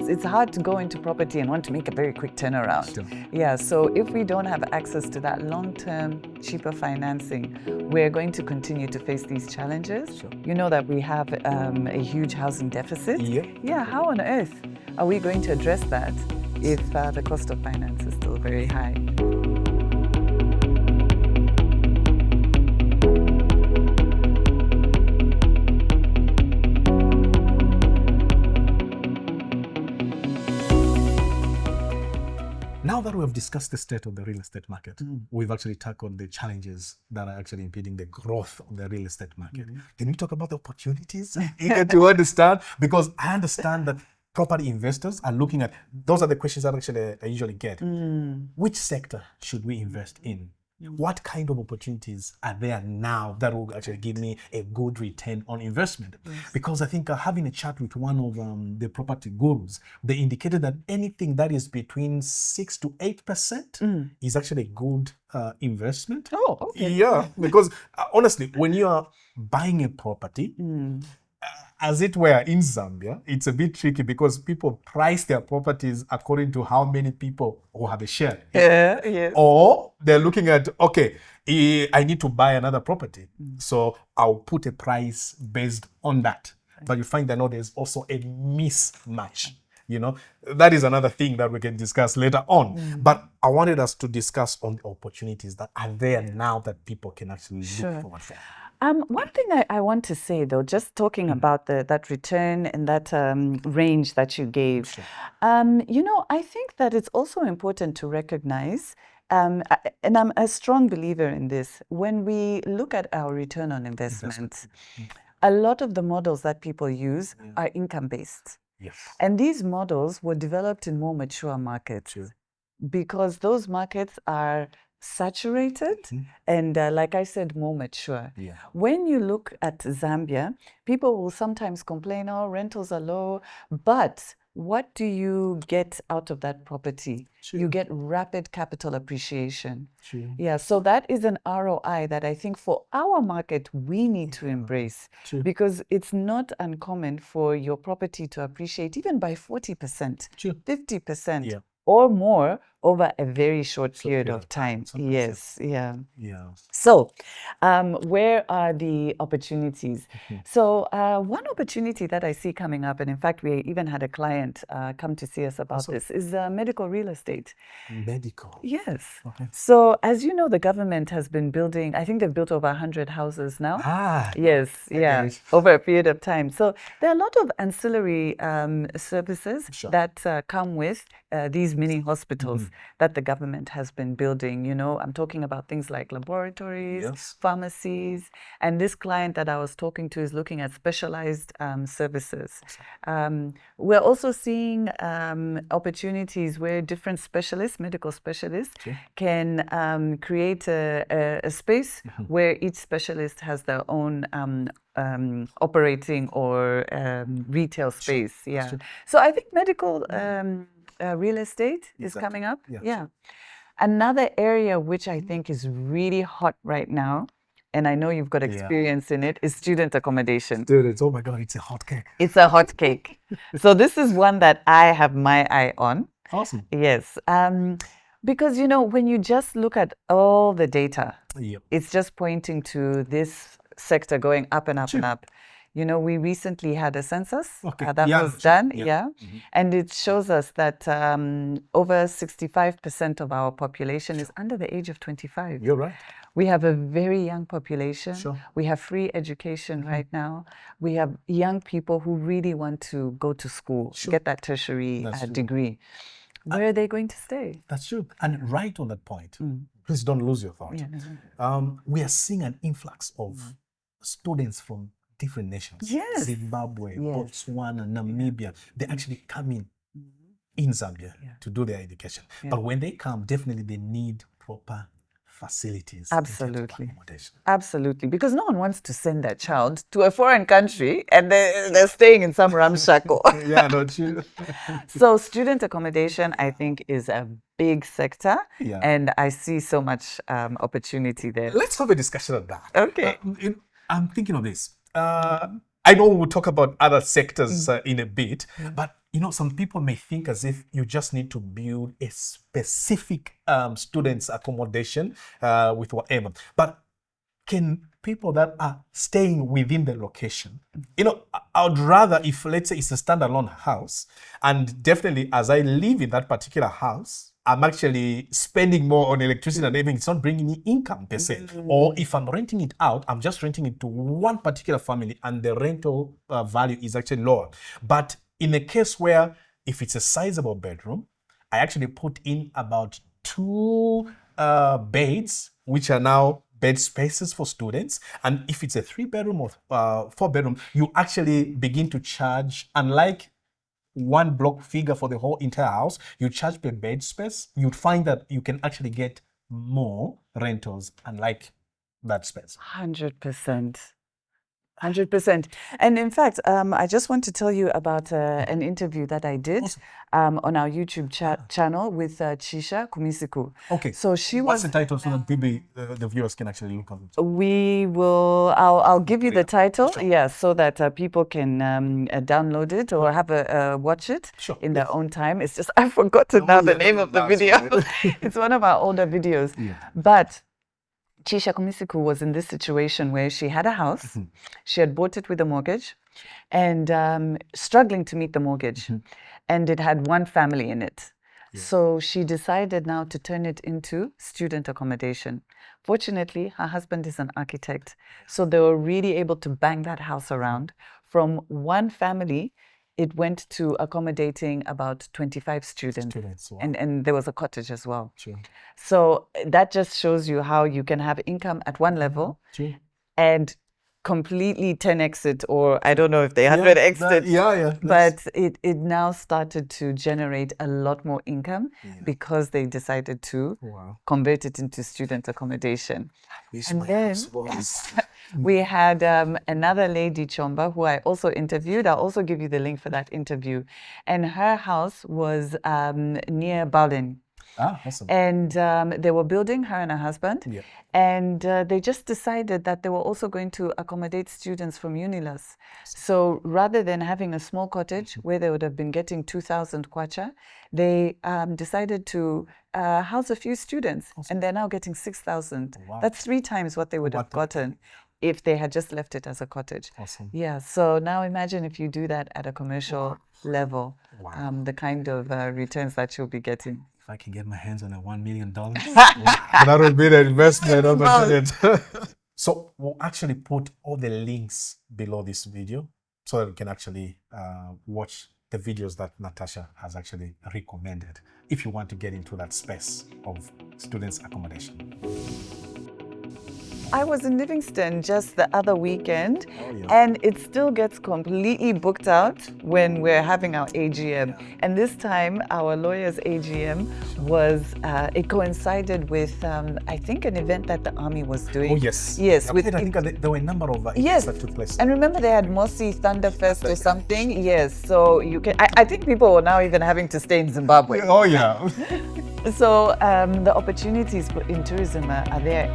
it's hard to go into property and want to make a very quick turnaround. Sure. Yeah, so if we don't have access to that long-term, cheaper financing, we're going to continue to face these challenges. Sure. You know that we have a huge housing deficit. Yeah. Yeah, how on earth are we going to address that if the cost of finance is still very high? Now that we have discussed the state of the real estate market, we've actually tackled the challenges that are actually impeding the growth of the real estate market. Can we talk about the opportunities to understand? Because I understand that property investors are looking at, those are the questions that actually I usually get. Which sector should we invest in? What kind of opportunities are there now that will actually give me a good return on investment? Because I think having a chat with one of the property gurus, they indicated that anything that is between 6 to 8% is actually a good investment. Oh, okay. Yeah, because honestly, when you are buying a property, as it were in Zambia, it's a bit tricky because people price their properties according to how many people who have a share. Yeah, yes. Or they're looking at, okay, I need to buy another property. So I'll put a price based on that. But you find that no, there's also a mismatch. You know, that is another thing that we can discuss later on. But I wanted us to discuss on the opportunities that are there now that people can actually look forward for. One thing I want to say, though, just talking about that return and that range that you gave, you know, I think that it's also important to recognize, and I'm a strong believer in this, when we look at our return on investment, a lot of the models that people use are income-based. Yes. And these models were developed in more mature markets because those markets are saturated and like I said, more mature. When you look at Zambia, people will sometimes complain, oh, rentals are low, but what do you get out of that property? You get rapid capital appreciation. Yeah, so that is an ROI that I think for our market we need to embrace because it's not uncommon for your property to appreciate even by 40%, 50%. Or more over a very short period of time. Yes, yeah. So, where are the opportunities? So, one opportunity that I see coming up, and in fact, we even had a client come to see us about this, is medical real estate. Medical? Yes. So, as you know, the government has been building, I think they've built over 100 houses now. Yes, over a period of time. So, there are a lot of ancillary services that come with these mini hospitals that the government has been building. You know, I'm talking about things like laboratories, pharmacies, and this client that I was talking to is looking at specialized services. We're also seeing opportunities where different specialists, medical specialists, can create a space where each specialist has their own operating or retail space. So I think medical real estate is coming up. Another area which I think is really hot right now, and I know you've got experience in it, is student accommodation. Students, oh my God, it's a hot cake. It's a hot cake. So this is one that I have my eye on. Awesome. Yes. Because, you know, when you just look at all the data, it's just pointing to this sector going up and up and up. You know, we recently had a census that was done, and it shows us that over 65% of our population is under the age of 25. You're right. We have a very young population. We have free education right now. We have young people who really want to go to school, get that tertiary degree. Where are they going to stay? That's true. And right on that point, please don't lose your thought. We are seeing an influx of students from different nations. Zimbabwe, Botswana, Namibia. They actually come in Zambia to do their education. But when they come, definitely they need proper facilities. Absolutely. Because no one wants to send their child to a foreign country and they're staying in some ramshackle. Don't you? So student accommodation, I think, is a big sector. And I see so much opportunity there. Let's have a discussion on that. Okay. I'm thinking of this. I know we'll talk about other sectors in a bit, but some people may think as if you just need to build a specific students accommodation with whatever. But can people that are staying within the location, I would rather, if let's say it's a standalone house, and definitely as I live in that particular house, I'm actually spending more on electricity and everything. It's not bringing me income per se. Or if I'm renting it out, I'm just renting it to one particular family and the rental value is actually lower. But in a case where if it's a sizable bedroom, I actually put in about 2 beds, which are now bed spaces for students. And if it's a 3-bedroom or 4-bedroom, you actually begin to charge, unlike one block figure for the whole entire house, you charge per bed space. You'd find that you can actually get more rentals unlike that space. 100%. 100%. And in fact, I just want to tell you about an interview that I did on our YouTube channel with Chiumya. Okay. So what's the title so that maybe the viewers can actually look at it? We will, I'll give you the title, sure. So that people can download it or have a watch it in their own time. It's just, I've forgotten now the name of the video. It's one of our older videos. Yeah. But Chiumya was in this situation where she had a house, she had bought it with a mortgage, and struggling to meet the mortgage, and it had one family in it. Yeah. So she decided now to turn it into student accommodation. Fortunately, her husband is an architect, so they were really able to bang that house around. From one family, it went to accommodating about 25 students. Wow. And there was a cottage as well. Sure. So that just shows you how you can have income at one level and completely 10x it, or I don't know if they 100x it. But it now started to generate a lot more income because they decided to convert it into student accommodation. And then we had another lady, Chomba, who I also interviewed. I'll also give you the link for that interview. And her house was near Berlin. Ah, awesome. And they were building, her and her husband. Yeah. And they just decided that they were also going to accommodate students from Unilas. So rather than having a small cottage where they would have been getting 2,000 kwacha, they decided to house a few students. Awesome. And they're now getting 6,000. Wow. That's 3 times what they would have gotten if they had just left it as a cottage. Awesome. Yeah, so now imagine if you do that at a commercial level, the kind of returns that you'll be getting. If I can get my hands on a $1 million, that would be the investment opportunity. So we'll actually put all the links below this video so that you can actually watch the videos that Natasha has actually recommended if you want to get into that space of students' accommodation. I was in Livingston just the other weekend, and it still gets completely booked out when we're having our AGM. And this time, our lawyer's AGM was, it coincided with, I think, an event that the army was doing. Oh, yes. Yes. I think there were a number of events that took place. And remember, they had Mosi Thunderfest or something? Yes. So you can, I think people were now even having to stay in Zimbabwe. Oh, yeah. So the opportunities in tourism are there.